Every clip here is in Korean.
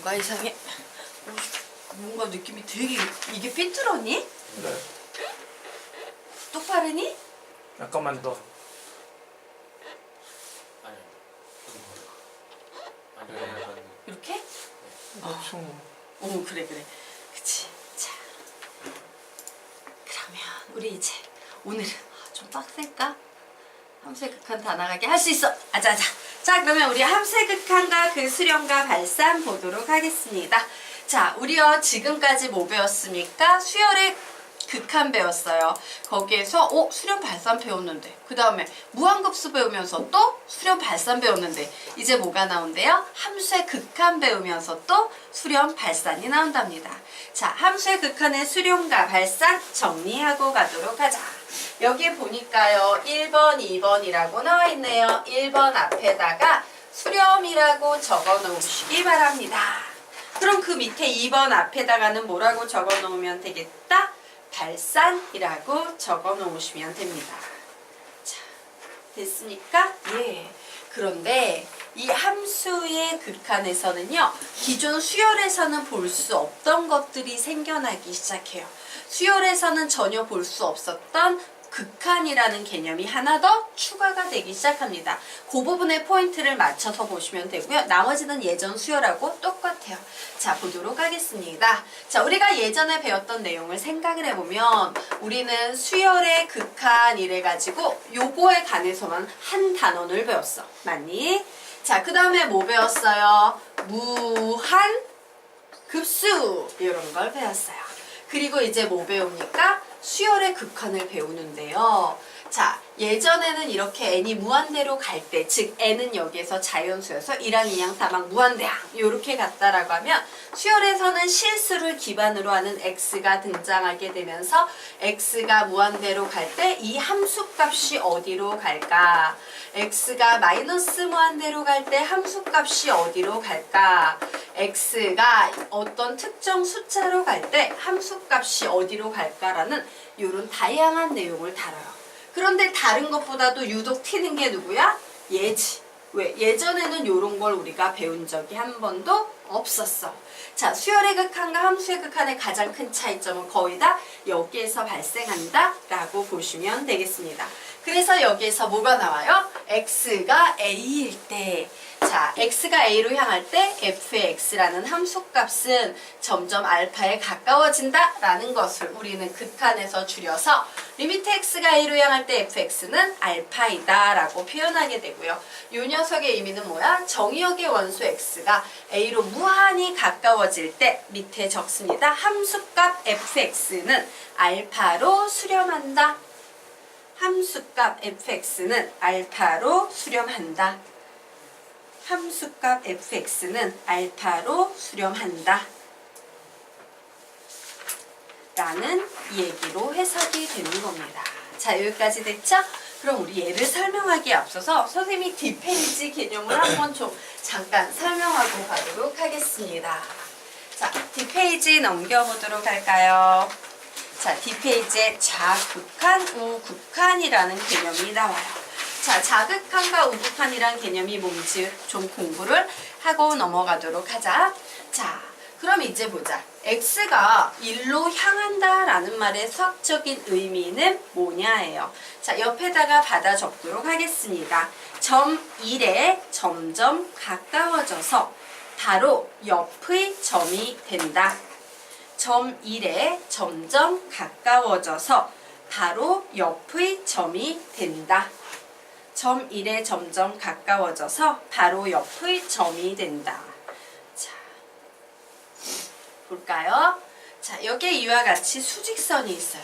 뭔가 이상해. 뭔가 느낌이 되게 이게 삐뚤었니? 네. 똑바르니? 약간만 더. 아니. 아니. 이렇게? 대충. 오 그래. 그치. 자 그러면 우리 이제 오늘은 좀 빡셀까? 함수의 극한 다 나가게 할 수 있어. 아자아자. 자 그러면 우리 함수의 극한과 그 수렴과 발산 보도록 하겠습니다. 자 우리요 지금까지 뭐 배웠습니까? 수열의 극한 배웠어요. 거기에서 수렴 발산 배웠는데 그 다음에 무한급수 배우면서 또 수렴 발산 배웠는데 이제 뭐가 나온대요? 함수의 극한 배우면서 또 수렴 발산이 나온답니다. 자 함수의 극한의 수렴과 발산 정리하고 가도록 하자. 여기 보니까요 1번 2번이라고 나와 있네요. 1번 앞에다가 수렴이라고 적어 놓으시기 바랍니다. 그럼 그 밑에 2번 앞에다가는 뭐라고 적어 놓으면 되겠다? 발산이라고 적어 놓으시면 됩니다. 자, 됐습니까? 예. 그런데 이 함수의 극한에서는요, 기존 수열에서는 볼 수 없던 것들이 생겨나기 시작해요. 수열에서는 전혀 볼 수 없었던 극한이라는 개념이 하나 더 추가가 되기 시작합니다. 그 부분에 포인트를 맞춰서 보시면 되고요. 나머지는 예전 수열하고 똑같아요. 자, 보도록 하겠습니다. 자, 우리가 예전에 배웠던 내용을 생각을 해보면 우리는 수열의 극한 이래가지고 요거에 관해서만 한 단원을 배웠어. 맞니? 자, 그 다음에 뭐 배웠어요? 무한 급수 이런 걸 배웠어요. 그리고 이제 뭐 배웁니까? 수열의 극한을 배우는데요. 자, 예전에는 이렇게 n이 무한대로 갈 때, 즉 n은 여기에서 자연수여서 1항, 2항, 3항, 무한대항 이렇게 갔다라고 하면 수열에서는 실수를 기반으로 하는 x가 등장하게 되면서 x가 무한대로 갈 때 이 함수값이 어디로 갈까? x가 마이너스 무한대로 갈 때 함수값이 어디로 갈까? x가 어떤 특정 숫자로 갈 때 함수값이 어디로 갈까라는 이런 다양한 내용을 다뤄요. 그런데 다른 것보다도 유독 튀는 게 누구야? 예지. 왜? 예전에는 이런 걸 우리가 배운 적이 한 번도 없었어. 자, 수열의 극한과 함수의 극한의 가장 큰 차이점은 거의 다 여기에서 발생한다 라고 보시면 되겠습니다. 그래서 여기에서 뭐가 나와요? x가 a일 때, 자, x가 a로 향할 때 f의 x라는 함수값은 점점 알파에 가까워진다 라는 것을 우리는 극한에서 줄여서 리미트 x가 a로 향할 때 fx는 알파이다 라고 표현하게 되고요. 이 녀석의 의미는 뭐야? 정의역의 원수 x가 a로 무한히 가까워질 때 밑에 적습니다. 함수값 fx는 알파로 수렴한다. 함수값 fx는 알파로 수렴한다. 함수값 fx는 알파로 수렴한다. 라는 얘기로 해석이 되는 겁니다. 자, 여기까지 됐죠? 그럼 우리 얘를 설명하기에 앞서서 선생님이 뒷페이지 개념을 한번 좀 잠깐 설명하고 가도록 하겠습니다. 자, 뒷페이지 넘겨보도록 할까요? 자, 뒷페이지에 좌극한, 우극한이라는 개념이 나와요. 자, 자극한과 우극한이란 개념이 뭔지 좀 공부를 하고 넘어가도록 하자. 자, 그럼 이제 보자. x가 1로 향한다 라는 말의 수학적인 의미는 뭐냐예요. 자, 옆에다가 받아 적도록 하겠습니다. 점 1에 점점 가까워져서 바로 옆의 점이 된다. 점 1에 점점 가까워져서 바로 옆의 점이 된다. 점 1에 점점 가까워져서 바로 옆의 점이 된다. 자, 볼까요? 자, 여기에 이와 같이 수직선이 있어요.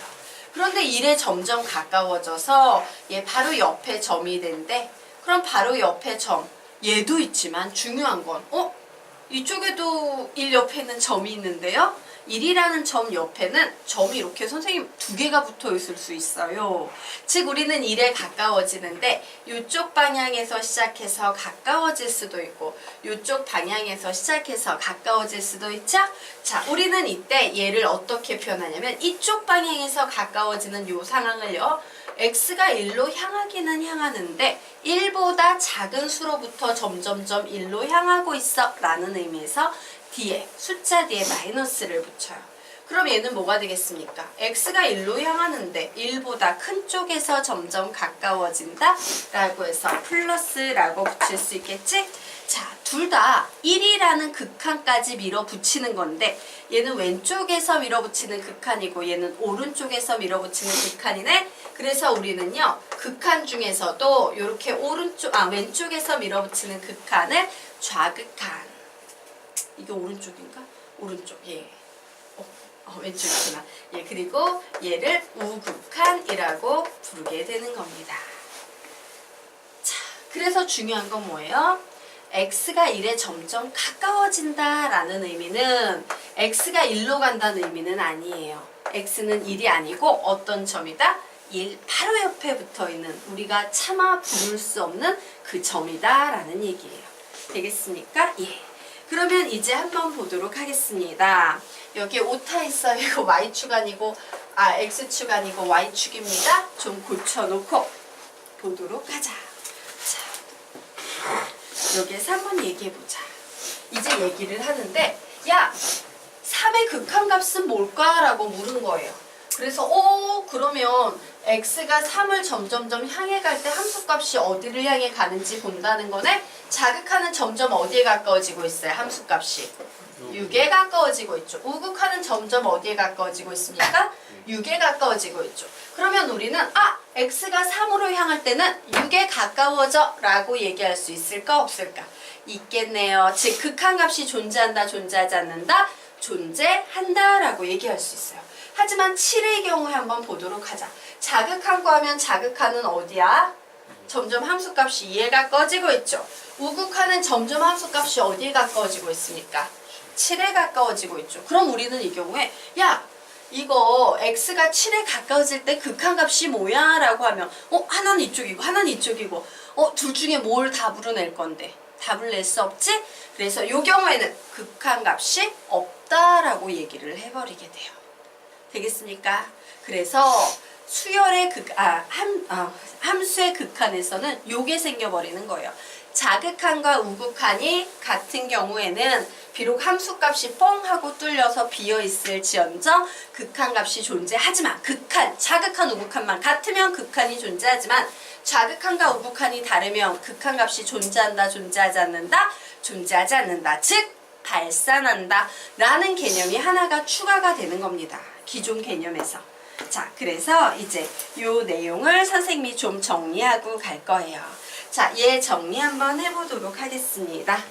그런데 1에 점점 가까워져서 얘 바로 옆에 점이 된대. 그럼 바로 옆에 점, 얘도 있지만 중요한 건 이쪽에도 1 옆에는 점이 있는데요. 1이라는 점 옆에는 점이 이렇게 선생님 2개가 붙어 있을 수 있어요. 즉 우리는 1에 가까워지는데 이쪽 방향에서 시작해서 가까워질 수도 있고 이쪽 방향에서 시작해서 가까워질 수도 있죠. 자, 우리는 이때 얘를 어떻게 표현하냐면 이쪽 방향에서 가까워지는 이 상황을요. x가 1로 향하기는 향하는데 1보다 작은 수로부터 점점점 1로 향하고 있어 라는 의미에서 뒤에 숫자 뒤에 마이너스를 붙여요. 그럼 얘는 뭐가 되겠습니까? x가 1로 향하는데 1보다 큰 쪽에서 점점 가까워진다 라고 해서 플러스라고 붙일 수 있겠지? 자, 둘 다 1이라는 극한까지 밀어붙이는 건데 얘는 왼쪽에서 밀어붙이는 극한이고 얘는 오른쪽에서 밀어붙이는 극한이네. 그래서 우리는요 극한 중에서도 이렇게 왼쪽에서 밀어붙이는 극한을 좌극한, 이게 오른쪽인가? 오른쪽, 예. 왼쪽이구나. 예, 그리고 얘를 우극한이라고 부르게 되는 겁니다. 자, 그래서 중요한 건 뭐예요? x가 1에 점점 가까워진다 라는 의미는 x가 1로 간다는 의미는 아니에요. x는 1이 아니고 어떤 점이다? 1 바로 옆에 붙어있는 우리가 차마 부를 수 없는 그 점이다 라는 얘기예요. 되겠습니까? 예. 그러면 이제 한번 보도록 하겠습니다. 여기에 오타 있어요. 이거 y축 아니고 x축 아니고 y축입니다. 좀 고쳐놓고 보도록 하자. 자, 여기에서 한번 얘기해보자. 이제 얘기를 하는데 야, 3의 극한값은 뭘까? 라고 물은 거예요. 그래서 그러면 x가 3을 점점점 향해 갈 때 함수값이 어디를 향해 가는지 본다는 거네. 자극하는 점점 어디에 가까워지고 있어요? 함수값이 6에 가까워지고 있죠. 우극하는 점점 어디에 가까워지고 있습니까? 6에 가까워지고 있죠. 그러면 우리는 x가 3으로 향할 때는 6에 가까워져 라고 얘기할 수 있을까 없을까? 있겠네요. 즉 극한값이 존재한다 존재하지 않는다? 존재한다 라고 얘기할 수 있어요. 하지만 7의 경우에 한번 보도록 하자. 자극한거 하면 자극하는 어디야? 점점 함수값이 2에 가까워지고 있죠. 우극하는 점점 함수값이 어디에 가까워지고 있습니까? 7에 가까워지고 있죠. 그럼 우리는 이 경우에 야, 이거 x가 7에 가까워질 때 극한값이 뭐야? 라고 하면 하나는 이쪽이고 하나는 이쪽이고 둘 중에 뭘 답으로 낼 건데 답을 낼 수 없지? 그래서 이 경우에는 극한값이 없다라고 얘기를 해버리게 돼요. 되겠습니까? 그래서 수열의 함수의 극한에서는 요게 생겨버리는 거예요. 자극한과 우극한이 같은 경우에는 비록 함수값이 뻥 하고 뚫려서 비어있을지언정 극한값이 존재하지만 자극한 우극한만 같으면 극한이 존재하지만 자극한과 우극한이 다르면 극한값이 존재한다 존재하지 않는다? 존재하지 않는다. 즉 발산한다 라는 개념이 하나가 추가가 되는 겁니다. 기존 개념에서. 자, 그래서 이제 요 내용을 선생님이 좀 정리하고 갈 거예요. 자, 얘 정리 한번 해보도록 하겠습니다.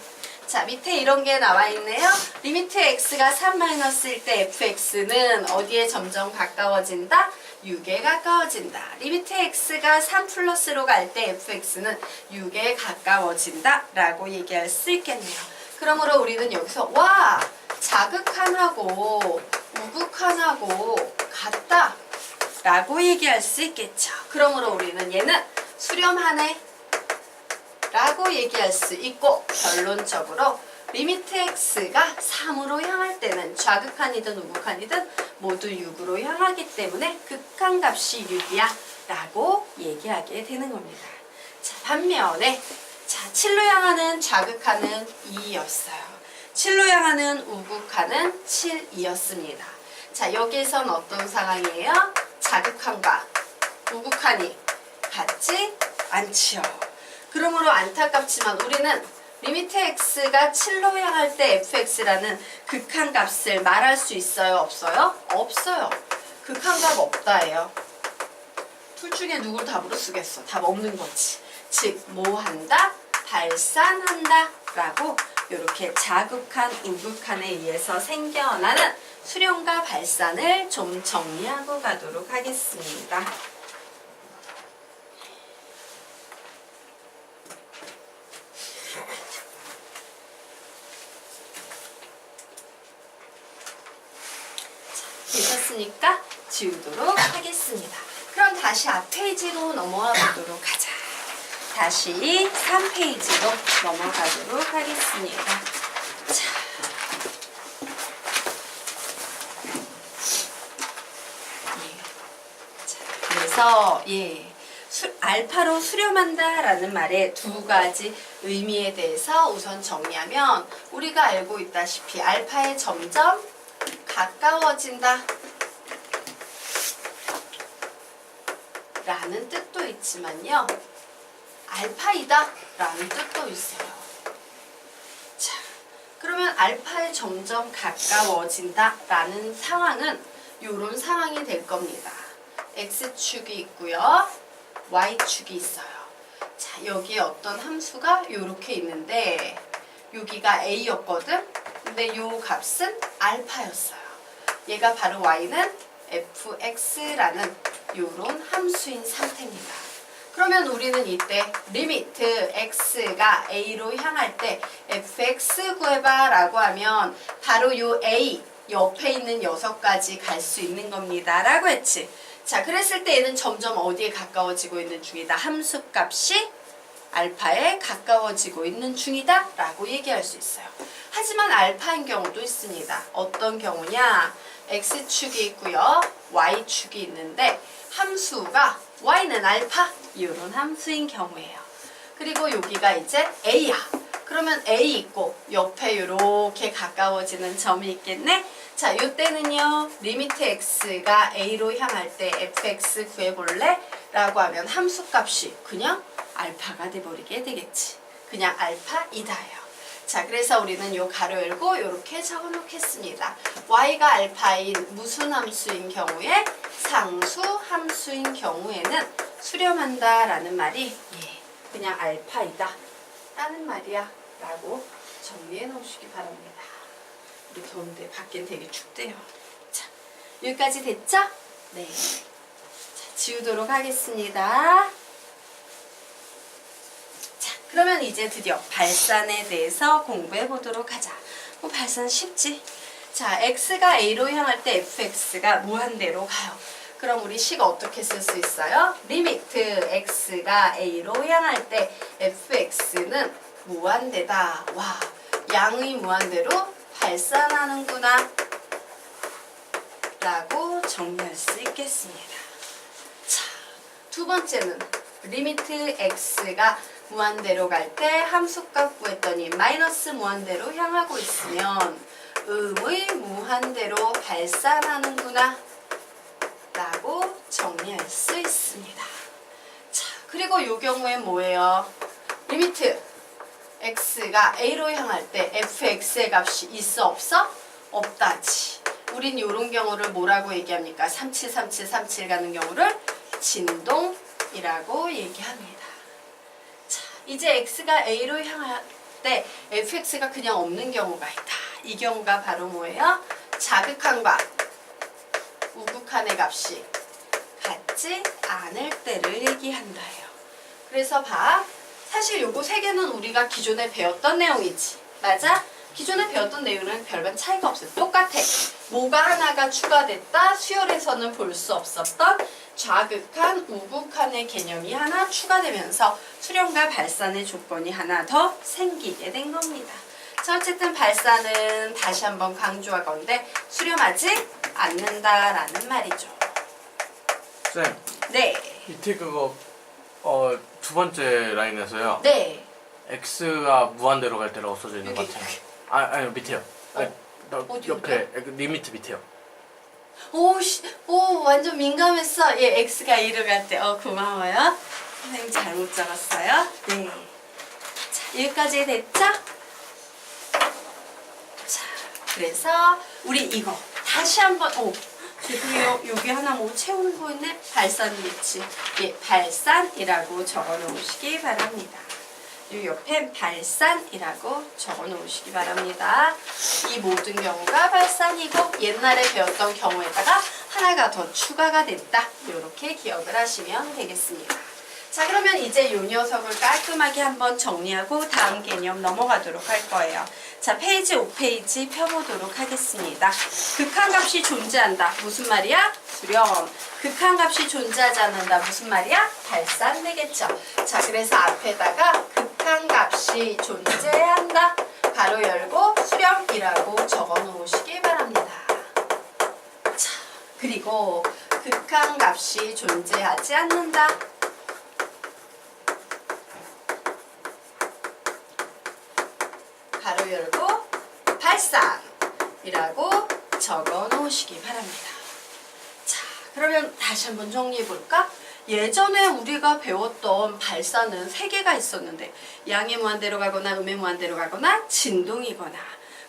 자, 밑에 이런 게 나와 있네요. 리미트 x가 3-1일 때 fx는 어디에 점점 가까워진다? 6에 가까워진다. 리미트 x가 3 플러스로 갈 때 fx는 6에 가까워진다 라고 얘기할 수 있겠네요. 그러므로 우리는 여기서 와, 자극한하고 우극한하고 같다 라고 얘기할 수 있겠죠. 그러므로 우리는 얘는 수렴하네 라고 얘기할 수 있고, 결론적으로 리미트 x가 3으로 향할 때는 좌극한이든 우극한이든 모두 6으로 향하기 때문에 극한값이 6이야 라고 얘기하게 되는 겁니다. 자, 반면에 7로 향하는 좌극한은 2였어요. 7로 향하는 우극한은 7이었습니다. 자, 여기에선 어떤 상황이에요? 자극한과 우극한이 같지 않지요. 그러므로 안타깝지만 우리는 리미트 x가 7로 향할 때 fx라는 극한값을 말할 수 있어요? 없어요? 없어요. 극한값 없다예요. 둘 중에 누굴 답으로 쓰겠어? 답 없는 거지. 즉, 뭐 한다? 발산한다 라고 이렇게 자극한, 우극한에 의해서 생겨나는 수렴과 발산을 좀 정리하고 가도록 하겠습니다. 되셨으니까 지우도록 하겠습니다. 그럼 다시 앞 페이지로 넘어가 보도록 하자. 다시 3페이지로 넘어가도록 하겠습니다. 자, 그래서 알파로 수렴한다 라는 말의 두 가지 의미에 대해서 우선 정리하면 우리가 알고 있다시피 알파에 점점 가까워진다 라는 뜻도 있지만요. 알파이다 라는 뜻도 있어요. 자, 그러면 알파에 점점 가까워진다 라는 상황은 이런 상황이 될 겁니다. X축이 있고요. Y축이 있어요. 자, 여기에 어떤 함수가 이렇게 있는데 여기가 A였거든? 근데 요 값은 알파였어요. 얘가 바로 Y는 fx라는 요런 함수인 상태입니다. 그러면 우리는 이때 리미트 x가 a로 향할 때 fx 구해봐 라고 하면 바로 요 a 옆에 있는 녀석까지 갈 수 있는 겁니다 라고 했지. 자, 그랬을 때 얘는 점점 어디에 가까워지고 있는 중이다. 함수 값이 알파에 가까워지고 있는 중이다 라고 얘기할 수 있어요. 하지만 알파인 경우도 있습니다. 어떤 경우냐? x축이 있고요. y축이 있는데 함수가 y는 알파 이런 함수인 경우예요. 그리고 여기가 이제 a야. 그러면 a 있고 옆에 이렇게 가까워지는 점이 있겠네. 자, 이때는요. 리미트 x가 a로 향할 때 fx 구해볼래? 라고 하면 함수값이 그냥 알파가 돼버리게 되겠지. 그냥 알파이다예요. 자, 그래서 우리는 요 가로 열고 이렇게 적어놓겠습니다. y가 알파인 무슨 함수인 경우에 상수 함수인 경우에는 수렴한다 라는 말이 그냥 알파이다 라는 말이야 라고 정리해 놓으시기 바랍니다. 우리 더운데 밖엔 되게 춥대요. 자, 여기까지 됐죠? 네. 자, 지우도록 하겠습니다. 자, 그러면 이제 드디어 발산에 대해서 공부해 보도록 하자. 뭐 발산 쉽지? 자, x가 a로 향할 때 fx가 무한대로 가요. 그럼 우리 식 어떻게 쓸 수 있어요? 리미트 x가 a로 향할 때 fx는 무한대다. 와, 양의 무한대로 발산하는구나 라고 정리할 수 있겠습니다. 자, 두 번째는 리미트 x가 무한대로 갈 때 함수값 구했더니 마이너스 무한대로 향하고 있으면 음의 무한대로 발산하는구나 라고 정리할 수 있습니다. 자, 그리고 이 경우엔 뭐예요? 리미트 x가 a로 향할 때 fx의 값이 있어 없어? 없다지. 우린 이런 경우를 뭐라고 얘기합니까? 373737 가는 경우를 진동이라고 얘기합니다. 자, 이제 x가 a로 향할 때 fx가 그냥 없는 경우가 있다. 이 경우가 바로 뭐예요? 자극한과 우극한의 값이 같지 않을 때를 얘기한다예요. 그래서 봐. 사실 요거 세 개는 우리가 기존에 배웠던 내용이지. 맞아? 기존에 배웠던 내용은 별반 차이가 없어요. 똑같아. 뭐가 하나가 추가됐다. 수열에서는 볼 수 없었던 좌극한, 우극한의 개념이 하나 추가되면서 수렴과 발산의 조건이 하나 더 생기게 된 겁니다. 자, 어쨌든 발산은 다시 한번 강조하건대 수렴하지 않는다라는 말이죠. 쌤, 네. 밑에 그거 두 번째 라인에서요. 네. x가 무한대로 갈 때라고 써져 있는 것 여기. 같아요. 아니요, 밑에요. 어디, 옆에 리미트 밑에요. 오, 완전 민감했어. 예, x가 2로 갈 때. 고마워요. 선생님 잘못 적었어요. 네. 자, 여기까지 됐죠? 자, 그래서 우리 이거 다시 한번, 죄송해요. 여기 하나 뭐 채우는 거 있네? 발산이겠지. 예, 발산이라고 적어 놓으시기 바랍니다. 이 옆에 발산이라고 적어 놓으시기 바랍니다. 이 모든 경우가 발산이고 옛날에 배웠던 경우에다가 하나가 더 추가가 됐다. 이렇게 기억을 하시면 되겠습니다. 자, 그러면 이제 이 녀석을 깔끔하게 한번 정리하고 다음 개념 넘어가도록 할 거예요. 자, 페이지 5페이지 펴보도록 하겠습니다. 극한값이 존재한다. 무슨 말이야? 수렴. 극한값이 존재하지 않는다. 무슨 말이야? 발산 되겠죠. 자, 그래서 앞에다가 극한값이 존재한다. 가로 열고 수렴이라고 적어 놓으시기 바랍니다. 자, 그리고 극한값이 존재하지 않는다. 괄호 열고 발산이라고 적어 놓으시기 바랍니다. 자, 그러면 다시 한번 정리해 볼까? 예전에 우리가 배웠던 발산은 3개가 있었는데 양의 무한대로 가거나 음의 무한대로 가거나 진동이거나,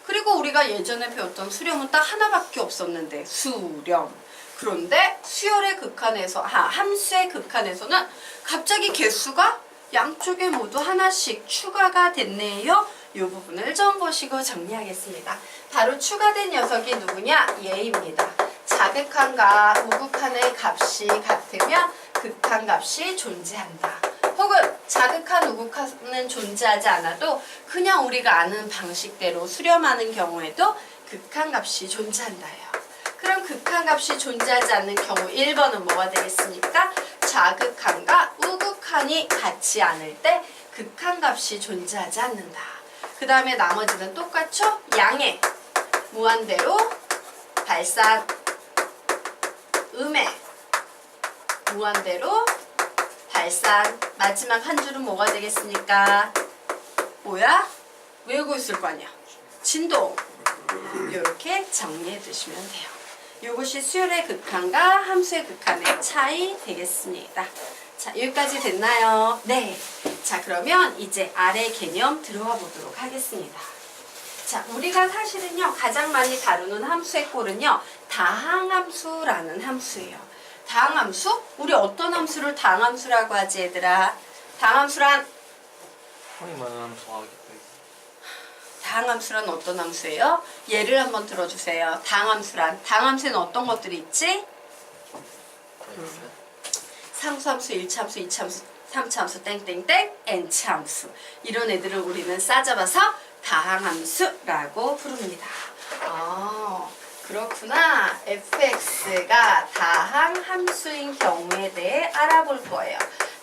그리고 우리가 예전에 배웠던 수렴은 딱 하나밖에 없었는데 수렴. 그런데 수열의 극한에서 함수의 극한에서는 갑자기 개수가 양쪽에 모두 하나씩 추가가 됐네요. 이 부분을 좀 보시고 정리하겠습니다. 바로 추가된 녀석이 누구냐? 얘입니다. 자극한과 우극한의 값이 같으면 극한값이 존재한다. 혹은 자극한 우극한은 존재하지 않아도 그냥 우리가 아는 방식대로 수렴하는 경우에도 극한값이 존재한다요. 그럼 극한값이 존재하지 않는 경우 1번은 뭐가 되겠습니까? 자극한과 우극한이 같지 않을 때 극한값이 존재하지 않는다. 그 다음에 나머지는 똑같죠? 양의 무한대로 발산, 음의 무한대로 발산, 마지막 한 줄은 뭐가 되겠습니까? 뭐야? 외우고 있을 거 아니야? 진동. 이렇게 정리해 두시면 돼요. 이것이 수열의 극한과 함수의 극한의 차이 되겠습니다. 자, 여기까지 됐나요? 네. 자, 그러면 이제 아래 개념 들어가 보도록 하겠습니다. 자, 우리가 사실은요, 가장 많이 다루는 함수의 꼴은요, 다항함수라는 함수예요. 다항함수? 우리 어떤 함수를 다항함수라고 하지, 얘들아? 다항함수란? 형이 말하는 더하기 빼기. 다항함수란 어떤 함수예요? 예를 한번 들어주세요. 다항함수란. 다항함수에는 어떤 것들이 있지? 상수함수, 1차함수, 2차함수, 3차함수, 땡땡땡, n차함수. 이런 애들을 우리는 싸잡아서 다항함수라고 부릅니다. 그렇구나. fx가 다항함수인 경우에 대해 알아볼 거예요.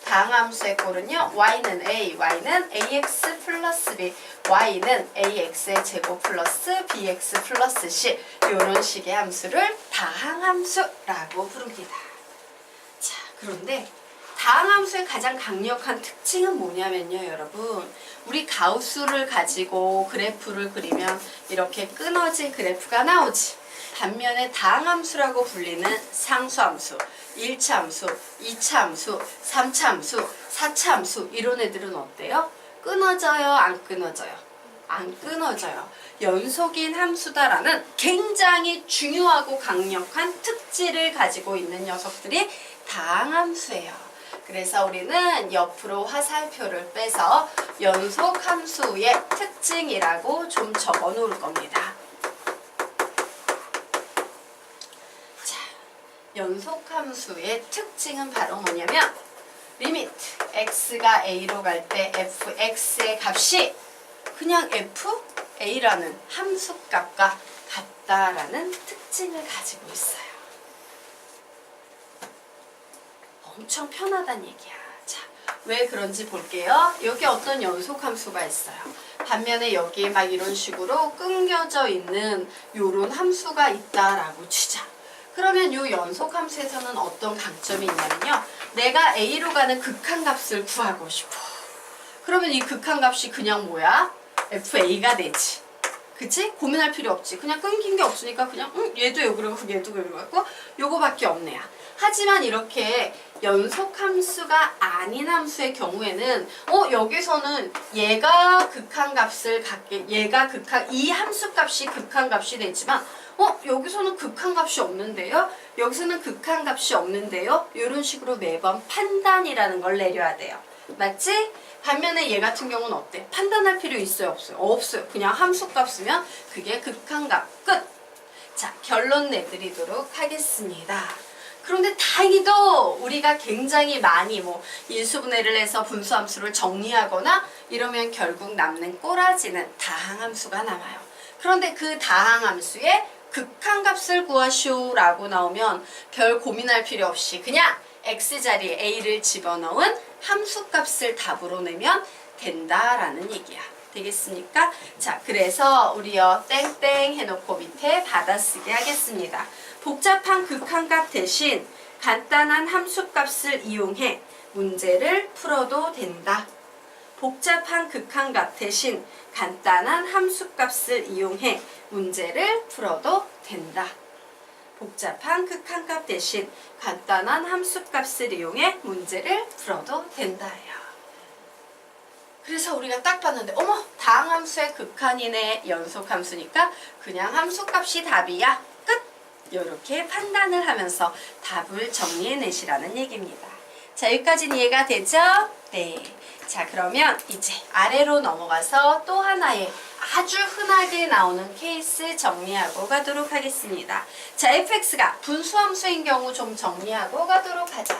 다항함수의 꼴은요, y는 a, y는 ax 플러스 b, y는 ax의 제곱 플러스 bx 플러스 c, 이런 식의 함수를 다항함수라고 부릅니다. 자, 그런데 다항함수의 가장 강력한 특징은 뭐냐면요, 여러분. 우리 가우스를 가지고 그래프를 그리면 이렇게 끊어진 그래프가 나오지. 반면에 다항함수라고 불리는 상수함수, 1차함수, 2차함수, 3차함수, 4차함수 이런 애들은 어때요? 끊어져요? 안 끊어져요? 안 끊어져요. 연속인 함수다라는 굉장히 중요하고 강력한 특질을 가지고 있는 녀석들이 다항함수예요. 그래서 우리는 옆으로 화살표를 빼서 연속함수의 특징이라고 좀 적어 놓을 겁니다. 연속함수의 특징은 바로 뭐냐면 리미트 x가 a로 갈 때 fx의 값이 그냥 fa라는 함수값과 같다라는 특징을 가지고 있어요. 엄청 편하다는 얘기야. 자, 왜 그런지 볼게요. 여기 어떤 연속함수가 있어요. 반면에 여기에 막 이런 식으로 끊겨져 있는 요런 함수가 있다라고 치자. 그러면 이 연속함수에서는 어떤 강점이 있냐면요. 내가 a로 가는 극한값을 구하고 싶어. 그러면 이 극한값이 그냥 뭐야? fa가 되지. 그치? 고민할 필요 없지. 그냥 끊긴 게 없으니까 그냥 얘도 여기로 가고 얘도 여기로 가고 요거밖에 없네요. 하지만 이렇게 연속함수가 아닌 함수의 경우에는 여기서는 얘가 극한값을 갖게, 얘가 이 함수값이 극한값이 되지만 여기서는 극한값이 없는데요? 여기서는 극한값이 없는데요? 이런 식으로 매번 판단이라는 걸 내려야 돼요. 맞지? 반면에 얘 같은 경우는 어때? 판단할 필요 있어요? 없어요? 없어요. 그냥 함수값 쓰면 그게 극한값. 끝! 자, 결론 내드리도록 하겠습니다. 그런데 다행히도 우리가 굉장히 많이 인수분해를 해서 분수함수를 정리하거나 이러면 결국 남는 꼬라지는 다항함수가 남아요. 그런데 그 다항함수의 극한값을 구하시오 라고 나오면 별 고민할 필요 없이 그냥 x자리에 a를 집어넣은 함수값을 답으로 내면 된다라는 얘기야. 되겠습니까? 자, 그래서 우리요 땡땡 해놓고 밑에 받아쓰기 하겠습니다. 복잡한 극한값 대신 간단한 함수값을 이용해 문제를 풀어도 된다. 복잡한 극한값 대신 간단한 함수값을 이용해 문제를 풀어도 된다. 복잡한 극한값 대신 간단한 함수값을 이용해 문제를 풀어도 된다예요. 그래서 우리가 딱 봤는데 어머 다항함수의 극한이네. 연속함수니까 그냥 함수값이 답이야. 끝! 이렇게 판단을 하면서 답을 정리해내시라는 얘기입니다. 자, 여기까지는 이해가 되죠? 네. 자, 그러면 이제 아래로 넘어가서 또 하나의 아주 흔하게 나오는 케이스 정리하고 가도록 하겠습니다. 자, fx가 분수함수인 경우 좀 정리하고 가도록 하자.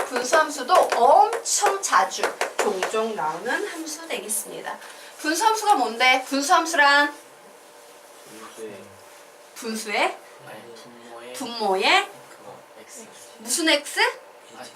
분수함수도 엄청 자주 종종 나오는 함수 되겠습니다. 분수함수가 뭔데? 분수함수란 분수의 분모의 그거 X. 무슨 x? 아직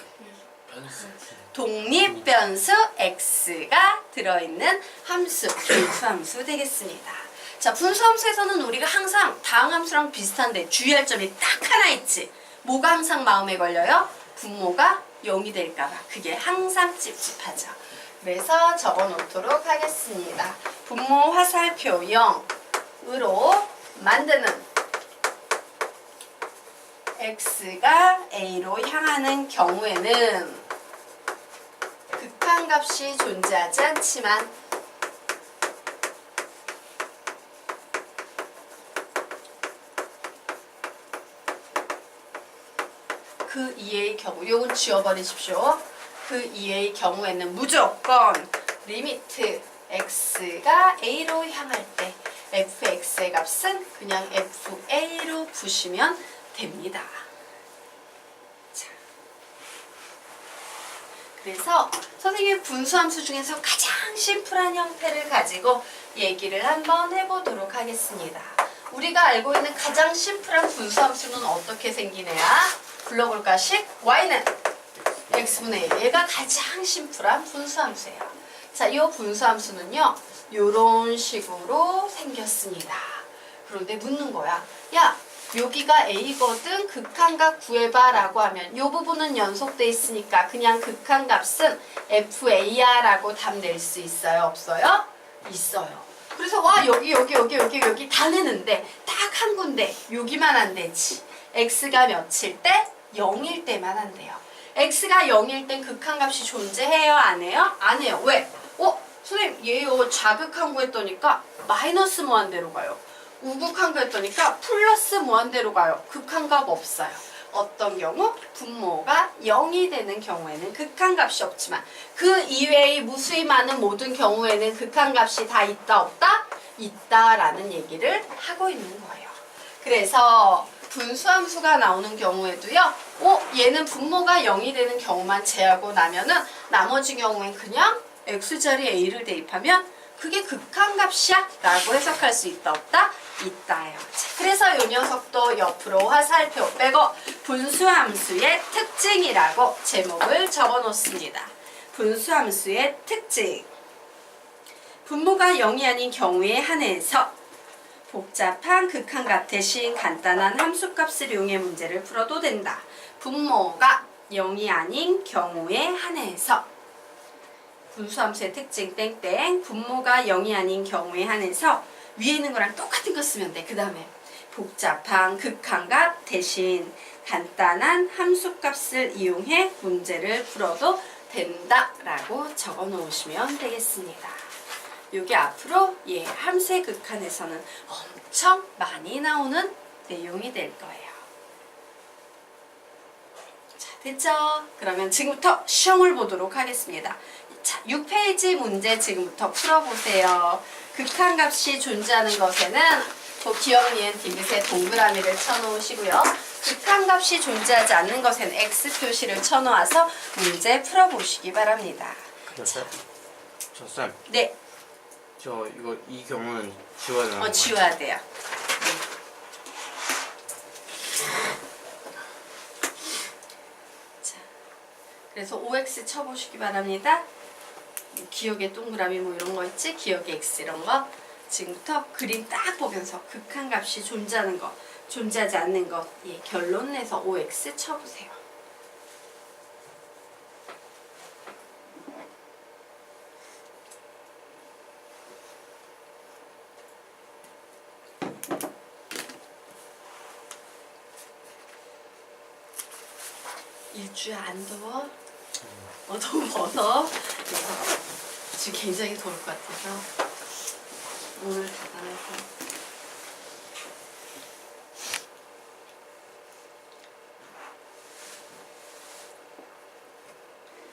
변수. 독립변수 x가 들어있는 함수, 분수함수 되겠습니다. 자, 분수함수에서는 우리가 항상 다항함수랑 비슷한데 주의할 점이 딱 하나 있지. 뭐가 항상 마음에 걸려요? 분모가 0이 될까봐. 그게 항상 찝찝하죠. 그래서 적어놓도록 하겠습니다. 분모 화살표 0으로 만드는 x가 a로 향하는 경우에는 극한값이 존재하지 않지만 그 이의 경우, 요건 지워버리십시오. 그 이의 경우에는 무조건 리미트 x가 a로 향할 때 fx의 값은 그냥 fa로 부시면 됩니다. 그래서 선생님의 분수함수 중에서 가장 심플한 형태를 가지고 얘기를 한번 해보도록 하겠습니다. 우리가 알고 있는 가장 심플한 분수함수는 어떻게 생기느냐? 불러볼까? 식 y는 x분의 1. 얘가 가장 심플한 분수함수예요. 자, 이 분수함수는요. 요런 식으로 생겼습니다. 그런데 묻는 거야. 야, 여기가 a거든. 극한값 구해봐 라고 하면 이 부분은 연속돼 있으니까 그냥 극한값은 fa야 라고 답 낼 수 있어요? 없어요? 있어요. 그래서 와 여기 다 내는데 딱 한 군데 여기만 안 되지. x가 몇일 때? 0일 때만 안 돼요. x가 0일 땐 극한값이 존재해요? 안 해요? 안 해요. 왜? 선생님 얘요 자극한 거 했더니까 마이너스 무한대로 가요. 우극한 거 했더니까 플러스 무한대로 가요. 극한값 없어요. 어떤 경우? 분모가 0이 되는 경우에는 극한값이 없지만 그 이외의 무수히 많은 모든 경우에는 극한값이 다 있다 없다? 있다라는 얘기를 하고 있는 거예요. 그래서 분수함수가 나오는 경우에도요. 얘는 분모가 0이 되는 경우만 제하고 나면은 나머지 경우엔 그냥 x자리에 a를 대입하면 그게 극한값이야 라고 해석할 수 있다 없다? 있다요. 자, 그래서 이 녀석도 옆으로 화살표 빼고 분수함수의 특징이라고 제목을 적어 놓습니다. 분수함수의 특징. 분모가 0이 아닌 경우에 한해서 복잡한 극한값 대신 간단한 함수값을 이용해 문제를 풀어도 된다. 분모가 0이 아닌 경우에 한해서 분수함수의 특징 땡땡 분모가 0이 아닌 경우에 한해서 위에 있는 거랑 똑같은 거 쓰면 돼. 그 다음에 복잡한 극한값 대신 간단한 함수값을 이용해 문제를 풀어도 된다라고 적어 놓으시면 되겠습니다. 요게 앞으로 함수의 극한에서는 엄청 많이 나오는 내용이 될 거예요. 자, 됐죠? 그러면 지금부터 시험을 보도록 하겠습니다. 자, 6페이지 문제 지금부터 풀어보세요. 극한값이 존재하는 것에는 기억, 니은, 디귿에 동그라미를 쳐놓으시고요. 극한값이 존재하지 않는 것에는 X 표시를 쳐놓아서 문제 풀어보시기 바랍니다. 쌤. 네. 이 경우는 지워야 되는 거예요? 지워야 돼요. 자, 그래서 OX 쳐보시기 바랍니다. 기억의 동그라미 뭐 이런 거 있지? 기억의 X 이런 거. 지금부터 그림 딱 보면서 극한값이 존재하는 거, 존재하지 않는 것, 결론 내서 OX 쳐보세요. 일주일 안 더워? 너무 더워서 그래서 지금 굉장히 더울 것 같아서 오늘 닫아놔서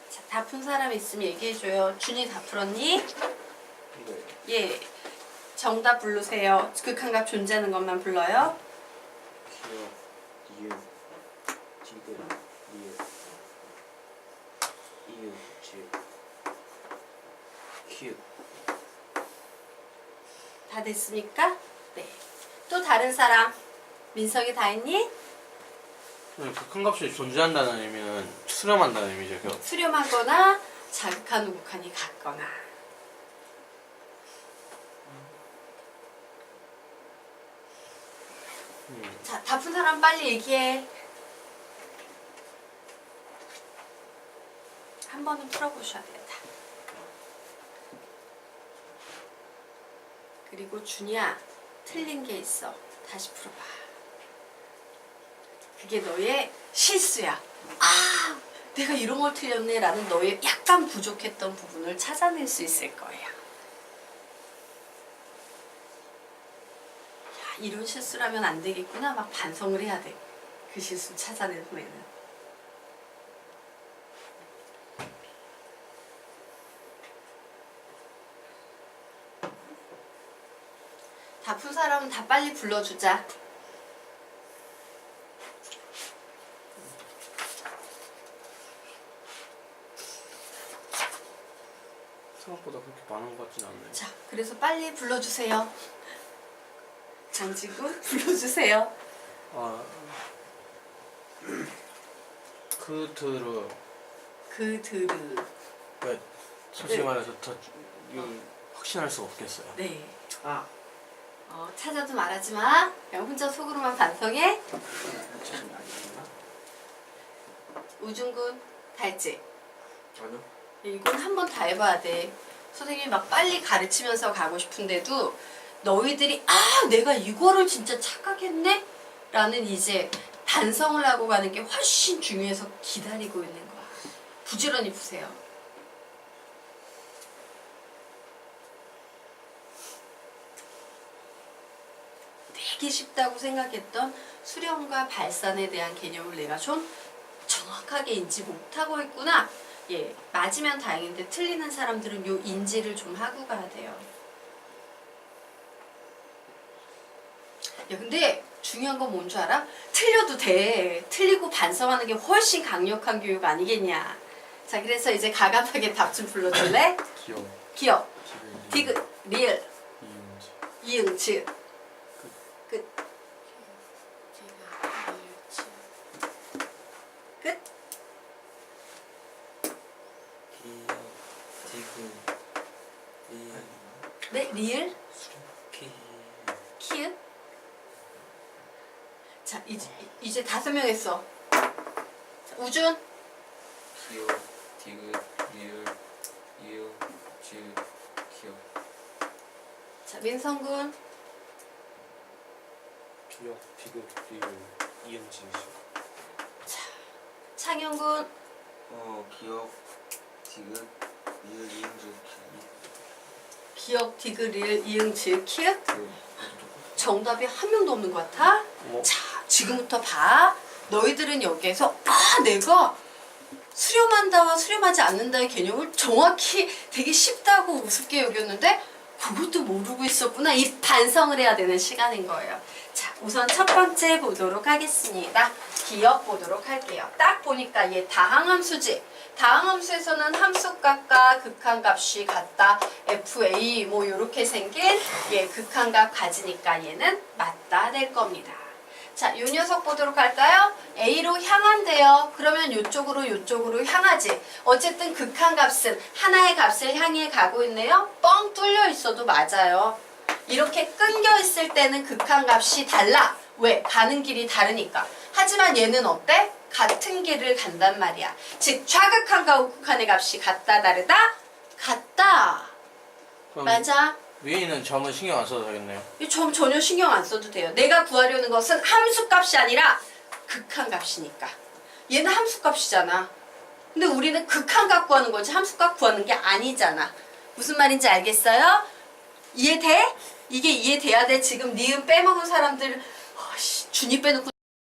자, 다 푼 사람 있으면 얘기해줘요. 준이 다 풀었니? 네. 예. 정답 부르세요. 극한값 존재하는 것만 불러요. 기억, 이유, 지금, 이유, 지, 키읔. 다 됐습니까? 네. 또 다른 사람. 민석이 다 했니? 극한 값이 존재한다는 의미는 수렴한다는 의미죠. 그 수렴하거나 자극한 우극한이 같거나. 자, 다 푼 사람 빨리 얘기해. 한 번은 풀어보셔야 된다. 그리고 준이야, 틀린 게 있어. 다시 풀어봐. 그게 너의 실수야. 아, 내가 이런 걸 틀렸네 라는 너의 약간 부족했던 부분을 찾아낼 수 있을 거예요. 이런 실수라면 안 되겠구나 막 반성을 해야 돼. 그 실수 찾아낸 후에는. 다 푼 사람은 다 빨리 불러주자. 생각보다 그렇게 많은 것 같진 않네요. 자, 그래서 빨리 불러주세요. 장지구 불러주세요. 그들을 그들을. 왜 솔직히 네. 말해서 더 확신할 수가 없겠어요. 네. 찾아도 말하지 마. 그냥 혼자 속으로만 반성해. 우중군 다 했지? 아니요. 이건 한 번 다 해봐야 돼. 선생님이 막 빨리 가르치면서 가고 싶은데도 너희들이 내가 이거를 진짜 착각했네? 라는 이제 반성을 하고 가는 게 훨씬 중요해서 기다리고 있는 거야. 부지런히 푸세요. 되게 쉽다고 생각했던 수렴과 발산에 대한 개념을 내가 좀 정확하게 인지 못하고 있구나. 예, 맞으면 다행인데 틀리는 사람들은 요 인지를 좀 하고 가야 돼요. 야, 근데 중요한 건 뭔 줄 알아? 틀려도 돼. 틀리고 반성하는 게 훨씬 강력한 교육 아니겠냐. 자, 그래서 이제 가감하게 답 좀 불러줄래? 기억, 기억, 지금, 디귿, 리을, 이은지. 이응, 즉. 끝. 끝. 기억, 지금, 리을, 네, 리을, 키, 키읔. 자, 이제 5명 했어. 자, 우준, 기억, 디귿, 리을, 이응, 지읒, 기억. 자, 민성군, 기억, 디귿, 리을, 이은지. 자, 창현군, 기억, 디귿, 리을, 이응, 지읒, 기억, 디귿, 리을, 이응, 즉, 키읔. 기억. 정답이 한 명도 없는 것 같아? 자, 지금부터 봐. 너희들은 여기에서 내가 수렴한다와 수렴하지 않는다의 개념을 정확히 되게 쉽다고 우습게 여겼는데 그것도 모르고 있었구나. 이 반성을 해야 되는 시간인 거예요. 자, 우선 첫 번째 보도록 하겠습니다. 기억 보도록 할게요. 딱 보니까 얘 다항함수지. 다항함수에서는 함수값과 극한값이 같다. FA 뭐 요렇게 생긴 극한값 가지니까 얘는 맞다 될 겁니다. 자, 요 녀석 보도록 할까요? A로 향한대요. 그러면 요쪽으로 향하지. 어쨌든 극한값은 하나의 값을 향해 가고 있네요. 뻥 뚫려 있어도 맞아요. 이렇게 끊겨 있을 때는 극한값이 달라. 왜? 가는 길이 다르니까. 하지만 얘는 어때? 같은 길을 간단 말이야. 즉 좌극한과 우극한의 값이 같다 다르다? 같다. 맞아. 위에 있는 점은 신경 안 써도 되겠네요. 이 점 전혀 신경 안 써도 돼요. 내가 구하려는 것은 함수값이 아니라 극한값이니까. 얘는 함수값이잖아. 근데 우리는 극한값 구하는 거지 함수값 구하는 게 아니잖아. 무슨 말인지 알겠어요? 이해돼? 이게 이해돼야 돼. 지금 니은 빼먹은 사람들 준이 빼놓고